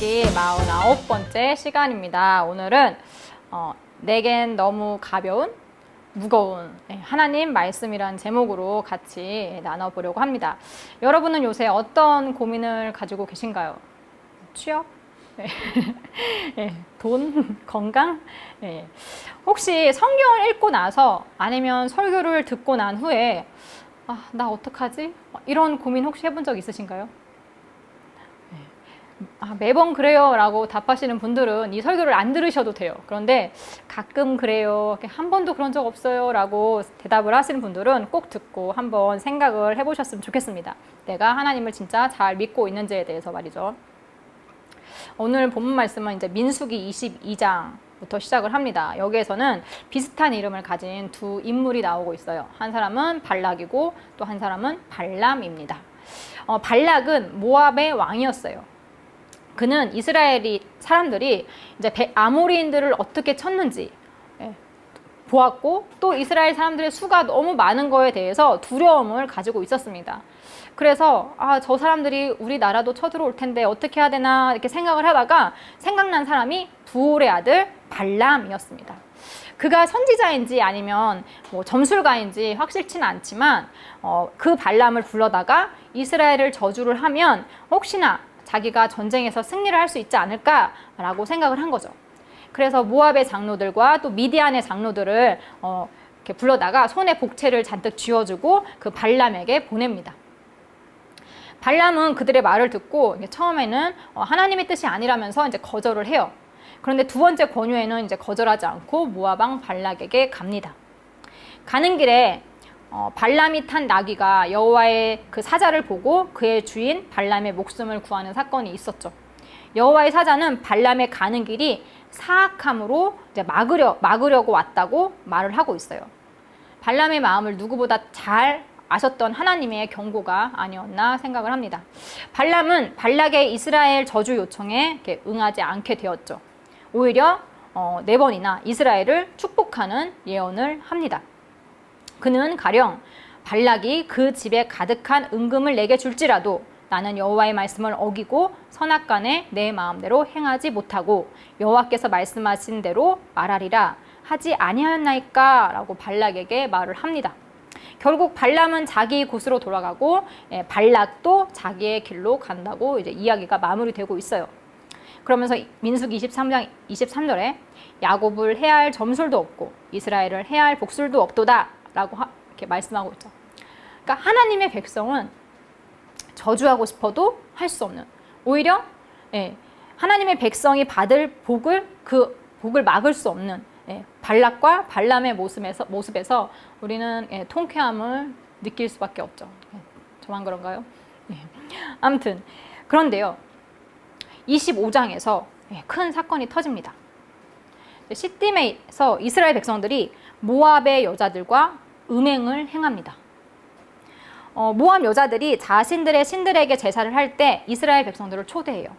신명기 49번째 시간입니다. 오늘은 내겐 너무 가벼운, 무거운 하나님 말씀이란 제목으로 같이 나눠보려고 합니다. 여러분은 요새 어떤 고민을 가지고 계신가요? 취업? 네. 네. 돈? 건강? 네. 혹시 성경을 읽고 나서 아니면 설교를 듣고 난 후에 나 어떡하지? 이런 고민 혹시 해본 적 있으신가요? 매번 그래요 라고 답하시는 분들은 이 설교를 안 들으셔도 돼요. 그런데 가끔 그래요, 한 번도 그런 적 없어요 라고 대답을 하시는 분들은 꼭 듣고 한번 생각을 해보셨으면 좋겠습니다. 내가 하나님을 진짜 잘 믿고 있는지에 대해서 말이죠. 오늘 본문 말씀은 이제 민수기 22장부터 시작을 합니다. 여기에서는 비슷한 이름을 가진 두 인물이 나오고 있어요. 한 사람은 발락이고 또 한 사람은 발람입니다. 발락은 모압의 왕이었어요. 그는 이스라엘이 사람들이 이제 아모리인들을 어떻게 쳤는지 보았고, 또 이스라엘 사람들의 수가 너무 많은 거에 대해서 두려움을 가지고 있었습니다. 그래서 저 사람들이 우리 나라도 쳐들어올 텐데 어떻게 해야 되나 이렇게 생각을 하다가 생각난 사람이 부올의 아들 발람이었습니다. 그가 선지자인지 아니면 점술가인지 확실치는 않지만 그 발람을 불러다가 이스라엘을 저주를 하면 혹시나 자기가 전쟁에서 승리를 할 수 있지 않을까라고 생각을 한 거죠. 그래서 모압의 장로들과 또 미디안의 장로들을 이렇게 불러다가 손에 복채를 잔뜩 쥐어주고 그 발람에게 보냅니다. 발람은 그들의 말을 듣고 처음에는 하나님의 뜻이 아니라면서 이제 거절을 해요. 그런데 두 번째 권유에는 이제 거절하지 않고 모압 왕 발락에게 갑니다. 가는 길에 발람이 탄 나귀가 여호와의 그 사자를 보고 그의 주인 발람의 목숨을 구하는 사건이 있었죠. 여호와의 사자는 발람의 가는 길이 사악함으로 이제 막으려고 왔다고 말을 하고 있어요. 발람의 마음을 누구보다 잘 아셨던 하나님의 경고가 아니었나 생각을 합니다. 발람은 발락의 이스라엘 저주 요청에 응하지 않게 되었죠. 오히려 4번이나 이스라엘을 축복하는 예언을 합니다. 그는 가령 발락이 그 집에 가득한 은금을 내게 줄지라도 나는 여호와의 말씀을 어기고 선악간에 내 마음대로 행하지 못하고 여호와께서 말씀하신 대로 말하리라 하지 아니하였나이까? 라고 발락에게 말을 합니다. 결국 발람은 자기 곳으로 돌아가고 발락도 자기의 길로 간다고 이제 이야기가 마무리되고 있어요. 그러면서 민수기 23장 23절에 야곱을 해야 할 점술도 없고 이스라엘을 해야 할 복술도 없도다 라고 이렇게 말씀하고 있죠. 그러니까 하나님의 백성은 저주하고 싶어도 할 수 없는, 오히려 하나님의 백성이 받을 그 복을 막을 수 없는 발락과 발람의 모습에서 우리는 통쾌함을 느낄 수밖에 없죠. 저만 그런가요? 아무튼 그런데요, 25장에서 큰 사건이 터집니다. 시딤에서 이스라엘 백성들이 모압의 여자들과 음행을 행합니다. 모압 여자들이 자신들의 신들에게 제사를 할 때 이스라엘 백성들을 초대해요.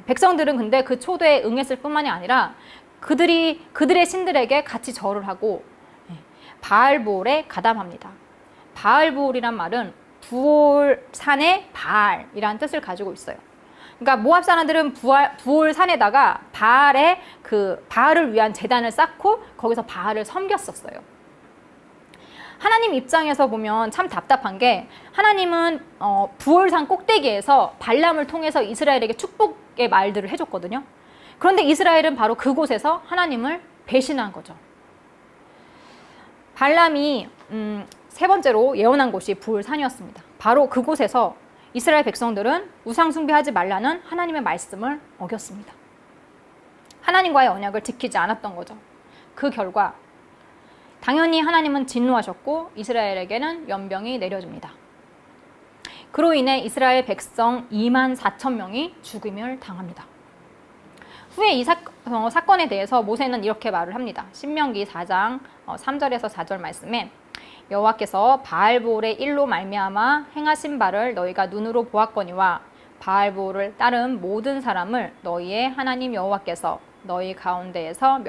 백성들은 근데 그 초대에 응했을 뿐만이 아니라 그들의 신들에게 같이 절을 하고 바알보올에 가담합니다. 바알보올이란 말은 부올산의 바알이라는 뜻을 가지고 있어요. 그러니까 모압 사람들은 부올 산에다가 바알을 위한 제단을 쌓고 거기서 바알을 섬겼었어요. 하나님 입장에서 보면 참 답답한 게, 하나님은 부올산 꼭대기에서 발람을 통해서 이스라엘에게 축복의 말들을 해줬거든요. 그런데 이스라엘은 바로 그곳에서 하나님을 배신한 거죠. 발람이 세 번째로 예언한 곳이 부올산이었습니다. 바로 그곳에서 이스라엘 백성들은 우상 숭배하지 말라는 하나님의 말씀을 어겼습니다. 하나님과의 언약을 지키지 않았던 거죠. 그 결과 당연히 하나님은 진노하셨고 이스라엘에게는 연병이 내려집니다. 그로 인해 이스라엘 백성 24,000명이 죽임을 당합니다. 후에 이 사건에 대해서 모세는 이렇게 말을 합니다. 신명기 4장 3절에서 4절 말씀에 여호와께서 바알보올의 일로 말미암아 행하신 바를 너희가 눈으로 보았거니와 바알보올을 따른 모든 사람을 너희의 하나님 여호와께서 너희 가운데에서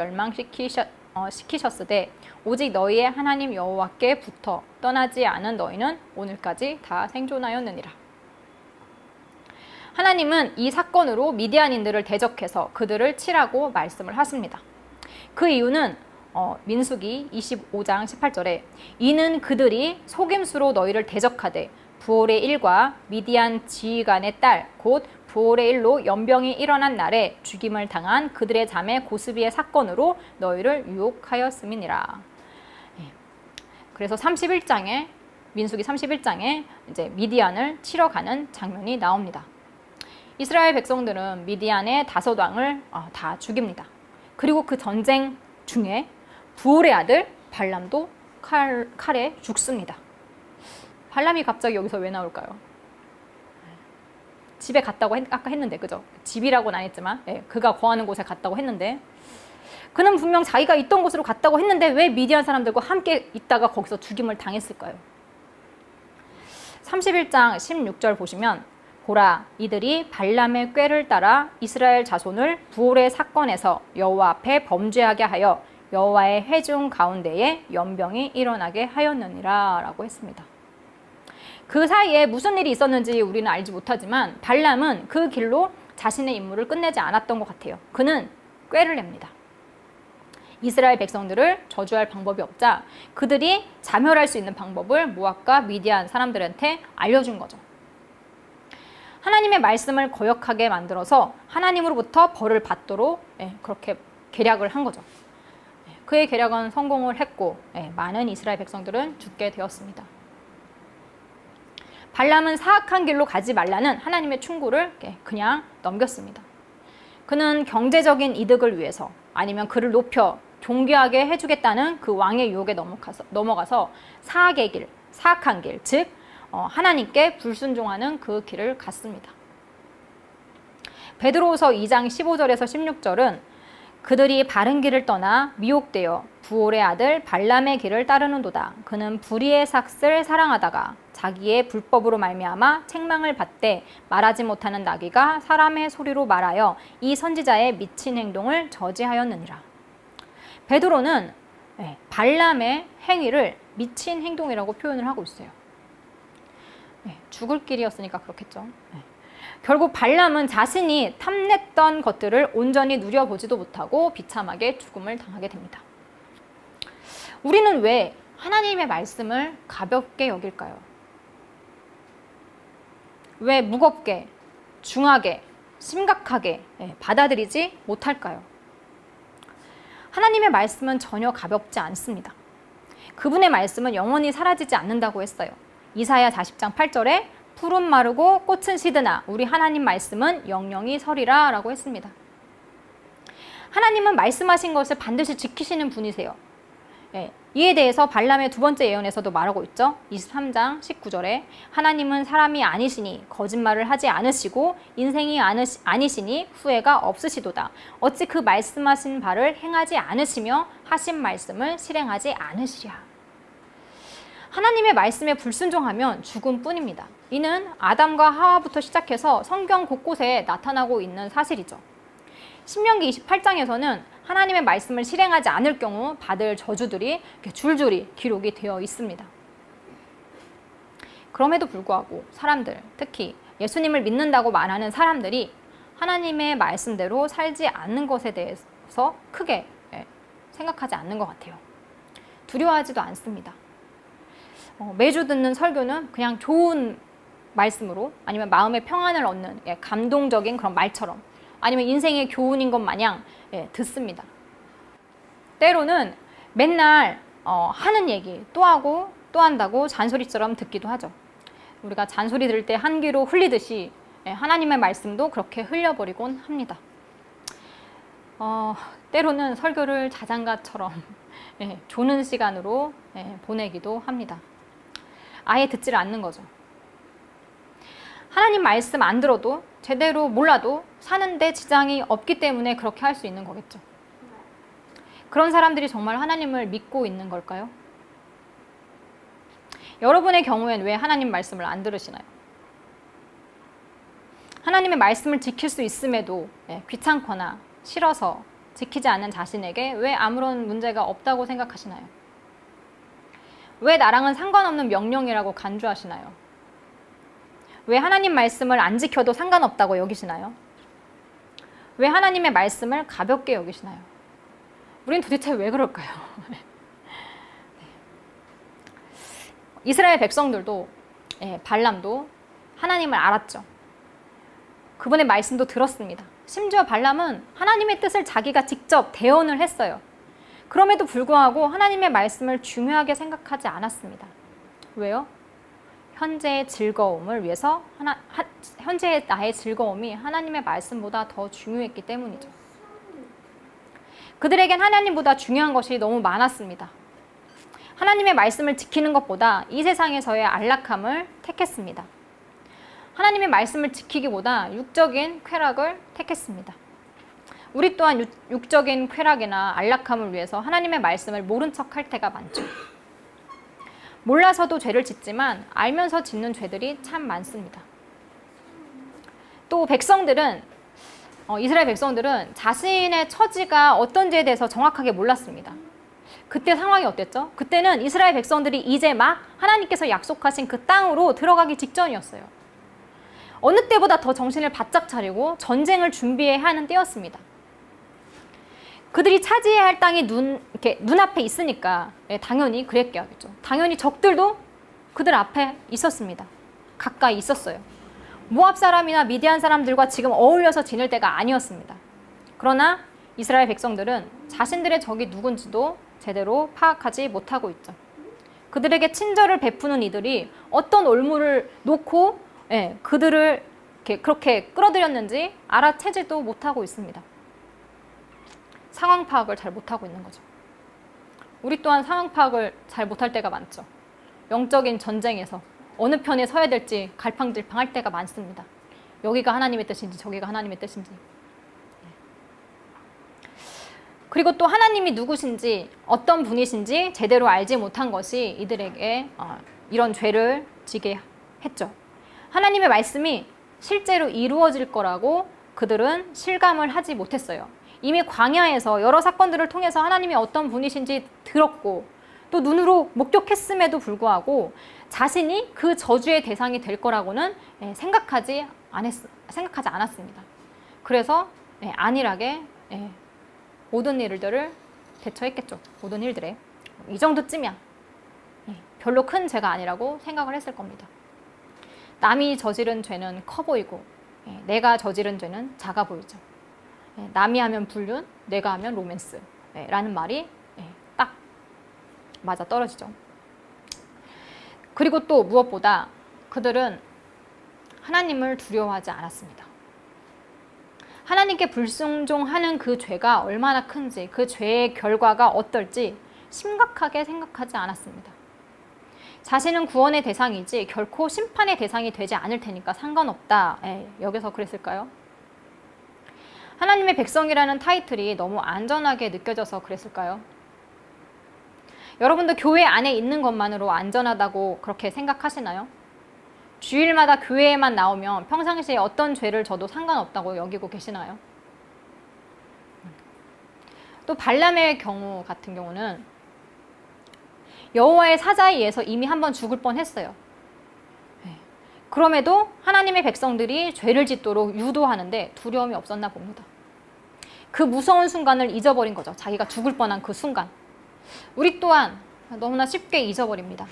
시키셨으되 오직 너희의 하나님 여호와께 붙어 떠나지 않은 너희는 오늘까지 다 생존하였느니라. 하나님은 이 사건으로 미디안인들을 대적해서 그들을 치라고 말씀을 하십니다. 그 이유는 민수기 25장 18절에 이는 그들이 속임수로 너희를 대적하되 부올의 일과 미디안 지휘관의 딸 곧 부올의 일로 연병이 일어난 날에 죽임을 당한 그들의 자매 고스비의 사건으로 너희를 유혹하였음이니라. 그래서 31장에 민수기 31장에 이제 미디안을 치러 가는 장면이 나옵니다. 이스라엘 백성들은 미디안의 5왕을 다 죽입니다. 그리고 그 전쟁 중에 부올의 아들 발람도 칼에 죽습니다. 발람이 갑자기 여기서 왜 나올까요? 집에 갔다고 아까 했는데, 그죠? 집이라고는 안 했지만 그가 거하는 곳에 갔다고 했는데, 그는 분명 자기가 있던 곳으로 갔다고 했는데 왜 미디안 사람들과 함께 있다가 거기서 죽임을 당했을까요? 31장 16절 보시면 보라, 이들이 발람의 꾀를 따라 이스라엘 자손을 부올의 사건에서 여호와 앞에 범죄하게 하여 여호와의 회중 가운데에 연병이 일어나게 하였느니라 라고 했습니다. 그 사이에 무슨 일이 있었는지 우리는 알지 못하지만 발람은 그 길로 자신의 임무를 끝내지 않았던 것 같아요. 그는 꾀를 냅니다. 이스라엘 백성들을 저주할 방법이 없자 그들이 자멸할 수 있는 방법을 모압과 미디안 사람들한테 알려준 거죠. 하나님의 말씀을 거역하게 만들어서 하나님으로부터 벌을 받도록 그렇게 계략을 한 거죠. 그의 계략은 성공을 했고 많은 이스라엘 백성들은 죽게 되었습니다. 발람은 사악한 길로 가지 말라는 하나님의 충고를 그냥 넘겼습니다. 그는 경제적인 이득을 위해서 아니면 그를 높여 존귀하게 해주겠다는 그 왕의 유혹에 넘어가서 사악의 길, 사악한 길, 즉 하나님께 불순종하는 그 길을 갔습니다. 베드로후서 2장 15절에서 16절은 그들이 바른 길을 떠나 미혹되어 부올의 아들 발람의 길을 따르는도다. 그는 불의의 삭을 사랑하다가 자기의 불법으로 말미암아 책망을 받되 말하지 못하는 나귀가 사람의 소리로 말하여 이 선지자의 미친 행동을 저지하였느니라. 베드로는 발람의 행위를 미친 행동이라고 표현을 하고 있어요. 죽을 길이었으니까 그렇겠죠. 결국 발람은 자신이 탐냈던 것들을 온전히 누려보지도 못하고 비참하게 죽음을 당하게 됩니다. 우리는 왜 하나님의 말씀을 가볍게 여길까요? 왜 무겁게, 중하게, 심각하게 받아들이지 못할까요? 하나님의 말씀은 전혀 가볍지 않습니다. 그분의 말씀은 영원히 사라지지 않는다고 했어요. 이사야 40장 8절에 풀은 마르고 꽃은 시드나 우리 하나님 말씀은 영영이 서리라 라고 했습니다. 하나님은 말씀하신 것을 반드시 지키시는 분이세요. 이에 대해서 발람의 두 번째 예언에서도 말하고 있죠. 23장 19절에 하나님은 사람이 아니시니 거짓말을 하지 않으시고 인생이 아니시니 후회가 없으시도다. 어찌 그 말씀하신 바를 행하지 않으시며 하신 말씀을 실행하지 않으시랴. 하나님의 말씀에 불순종하면 죽음뿐입니다. 이는 아담과 하와부터 시작해서 성경 곳곳에 나타나고 있는 사실이죠. 신명기 28장에서는 하나님의 말씀을 실행하지 않을 경우 받을 저주들이 줄줄이 기록이 되어 있습니다. 그럼에도 불구하고 사람들, 특히 예수님을 믿는다고 말하는 사람들이 하나님의 말씀대로 살지 않는 것에 대해서 크게 생각하지 않는 것 같아요. 두려워하지도 않습니다. 매주 듣는 설교는 그냥 좋은 말씀으로 아니면 마음의 평안을 얻는 감동적인 그런 말처럼 아니면 인생의 교훈인 것 마냥 듣습니다. 때로는 맨날 하는 얘기 또 하고 또 한다고 잔소리처럼 듣기도 하죠. 우리가 잔소리 들을 때 한 귀로 흘리듯이 하나님의 말씀도 그렇게 흘려버리곤 합니다. 때로는 설교를 자장가처럼 조는 시간으로 보내기도 합니다. 아예 듣지를 않는 거죠. 하나님 말씀 안 들어도 제대로 몰라도 사는데 지장이 없기 때문에 그렇게 할 수 있는 거겠죠. 그런 사람들이 정말 하나님을 믿고 있는 걸까요? 여러분의 경우엔 왜 하나님 말씀을 안 들으시나요? 하나님의 말씀을 지킬 수 있음에도 귀찮거나 싫어서 지키지 않는 자신에게 왜 아무런 문제가 없다고 생각하시나요? 왜 나랑은 상관없는 명령이라고 간주하시나요? 왜 하나님 말씀을 안 지켜도 상관없다고 여기시나요? 왜 하나님의 말씀을 가볍게 여기시나요? 우린 도대체 왜 그럴까요? 이스라엘 백성들도 발람도 하나님을 알았죠. 그분의 말씀도 들었습니다. 심지어 발람은 하나님의 뜻을 자기가 직접 대언을 했어요. 그럼에도 불구하고 하나님의 말씀을 중요하게 생각하지 않았습니다. 왜요? 현재의 즐거움을 위해서 현재의 나의 즐거움이 하나님의 말씀보다 더 중요했기 때문이죠. 그들에겐 하나님보다 중요한 것이 너무 많았습니다. 하나님의 말씀을 지키는 것보다 이 세상에서의 안락함을 택했습니다. 하나님의 말씀을 지키기보다 육적인 쾌락을 택했습니다. 우리 또한 육적인 쾌락이나 안락함을 위해서 하나님의 말씀을 모른 척 할 때가 많죠. 몰라서도 죄를 짓지만 알면서 짓는 죄들이 참 많습니다. 또 이스라엘 백성들은 자신의 처지가 어떤지에 대해서 정확하게 몰랐습니다. 그때 상황이 어땠죠? 그때는 이스라엘 백성들이 이제 막 하나님께서 약속하신 그 땅으로 들어가기 직전이었어요. 어느 때보다 더 정신을 바짝 차리고 전쟁을 준비해야 하는 때였습니다. 그들이 차지해야 할 땅이 눈앞에 있으니까 당연히 그랬겠죠. 당연히 적들도 그들 앞에 있었습니다. 가까이 있었어요. 모압 사람이나 미디안 사람들과 지금 어울려서 지낼 때가 아니었습니다. 그러나 이스라엘 백성들은 자신들의 적이 누군지도 제대로 파악하지 못하고 있죠. 그들에게 친절을 베푸는 이들이 어떤 올무를 놓고 그들을 그렇게 끌어들였는지 알아채지도 못하고 있습니다. 상황 파악을 잘 못하고 있는 거죠. 우리 또한 상황 파악을 잘 못할 때가 많죠. 영적인 전쟁에서 어느 편에 서야 될지 갈팡질팡할 때가 많습니다. 여기가 하나님의 뜻인지 저기가 하나님의 뜻인지. 그리고 또 하나님이 누구신지 어떤 분이신지 제대로 알지 못한 것이 이들에게 이런 죄를 지게 했죠. 하나님의 말씀이 실제로 이루어질 거라고 그들은 실감을 하지 못했어요. 이미 광야에서 여러 사건들을 통해서 하나님이 어떤 분이신지 들었고 또 눈으로 목격했음에도 불구하고 자신이 그 저주의 대상이 될 거라고는 생각하지 않았습니다. 그래서 안일하게 모든 일들을 대처했겠죠. 모든 일들에 이 정도쯤이야. 별로 큰 죄가 아니라고 생각을 했을 겁니다. 남이 저지른 죄는 커 보이고 내가 저지른 죄는 작아 보이죠. 남이 하면 불륜, 내가 하면 로맨스 라는 말이 딱 맞아 떨어지죠. 그리고 또 무엇보다 그들은 하나님을 두려워하지 않았습니다. 하나님께 불순종하는 그 죄가 얼마나 큰지, 그 죄의 결과가 어떨지 심각하게 생각하지 않았습니다. 자신은 구원의 대상이지 결코 심판의 대상이 되지 않을 테니까 상관없다. 여기서 그랬을까요? 하나님의 백성이라는 타이틀이 너무 안전하게 느껴져서 그랬을까요? 여러분도 교회 안에 있는 것만으로 안전하다고 그렇게 생각하시나요? 주일마다 교회에만 나오면 평상시에 어떤 죄를 져도 상관없다고 여기고 계시나요? 또 발람의 경우 같은 경우는 여호와의 사자에 의해서 이미 한번 죽을 뻔했어요. 그럼에도 하나님의 백성들이 죄를 짓도록 유도하는데 두려움이 없었나 봅니다. 그 무서운 순간을 잊어버린 거죠. 자기가 죽을 뻔한 그 순간. 우리 또한 너무나 쉽게 잊어버립니다.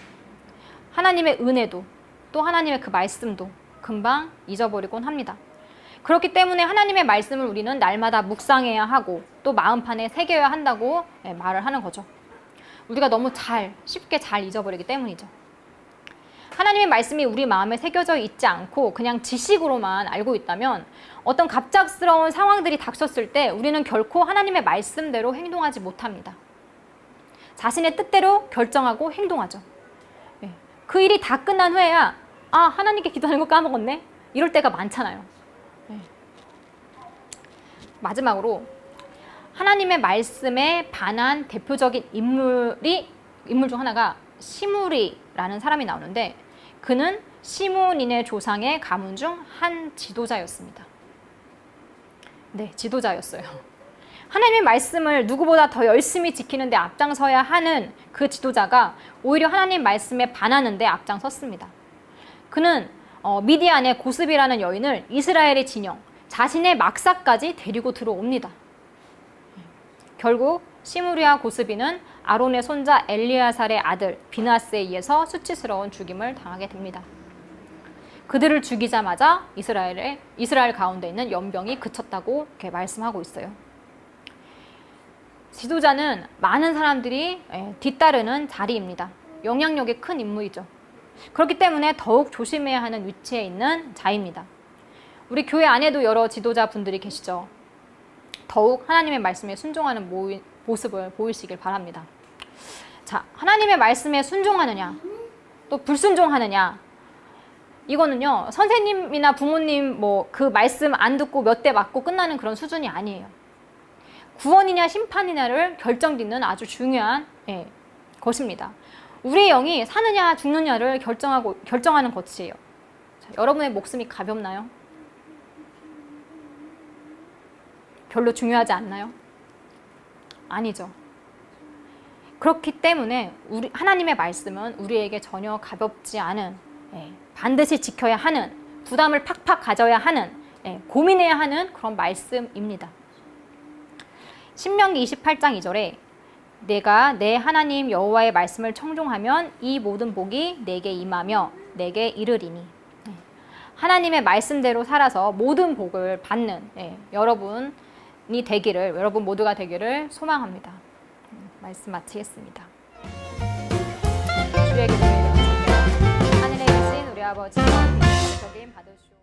하나님의 은혜도 또 하나님의 그 말씀도 금방 잊어버리곤 합니다. 그렇기 때문에 하나님의 말씀을 우리는 날마다 묵상해야 하고 또 마음판에 새겨야 한다고 말을 하는 거죠. 우리가 너무 쉽게 잘 잊어버리기 때문이죠. 하나님의 말씀이 우리 마음에 새겨져 있지 않고 그냥 지식으로만 알고 있다면 어떤 갑작스러운 상황들이 닥쳤을 때 우리는 결코 하나님의 말씀대로 행동하지 못합니다. 자신의 뜻대로 결정하고 행동하죠. 그 일이 다 끝난 후에야 하나님께 기도하는 거 까먹었네? 이럴 때가 많잖아요. 마지막으로 하나님의 말씀에 반한 대표적인 인물 중 하나가 시므리라는 사람이 나오는데 그는 시므온인의 조상의 가문 중 한 지도자였습니다. 네, 지도자였어요. 하나님의 말씀을 누구보다 더 열심히 지키는 데 앞장서야 하는 그 지도자가 오히려 하나님 말씀에 반하는 데 앞장섰습니다. 그는 미디안의 고스비라는 여인을 이스라엘의 진영, 자신의 막사까지 데리고 들어옵니다. 결국 시므리와 고스비는 아론의 손자 엘리아살의 아들 비나스에 의해서 수치스러운 죽임을 당하게 됩니다. 그들을 죽이자마자 이스라엘 가운데 있는 연병이 그쳤다고 이렇게 말씀하고 있어요. 지도자는 많은 사람들이 뒤따르는 자리입니다. 영향력이 큰 인물이죠. 그렇기 때문에 더욱 조심해야 하는 위치에 있는 자입니다. 우리 교회 안에도 여러 지도자분들이 계시죠. 더욱 하나님의 말씀에 순종하는 모습을 보이시길 바랍니다. 자, 하나님의 말씀에 순종하느냐, 또 불순종하느냐, 이거는요, 선생님이나 부모님 그 말씀 안 듣고 몇 대 맞고 끝나는 그런 수준이 아니에요. 구원이냐 심판이냐를 결정짓는 아주 중요한 것입니다. 우리의 영이 사느냐 죽느냐를 결정하는 것이에요. 자, 여러분의 목숨이 가볍나요? 별로 중요하지 않나요? 아니죠. 그렇기 때문에 하나님의 말씀은 우리에게 전혀 가볍지 않은, 반드시 지켜야 하는, 부담을 팍팍 가져야 하는, 고민해야 하는 그런 말씀입니다. 신명기 28장 2절에 내가 내 하나님 여호와의 말씀을 청종하면 이 모든 복이 내게 임하며 내게 이르리니. 하나님의 말씀대로 살아서 모든 복을 받는 여러분 모두가 되기를 소망합니다. 말씀 마치겠습니다. 주의 기도를 드리며 하늘에 계신 우리 아버지, 적임 받으시오.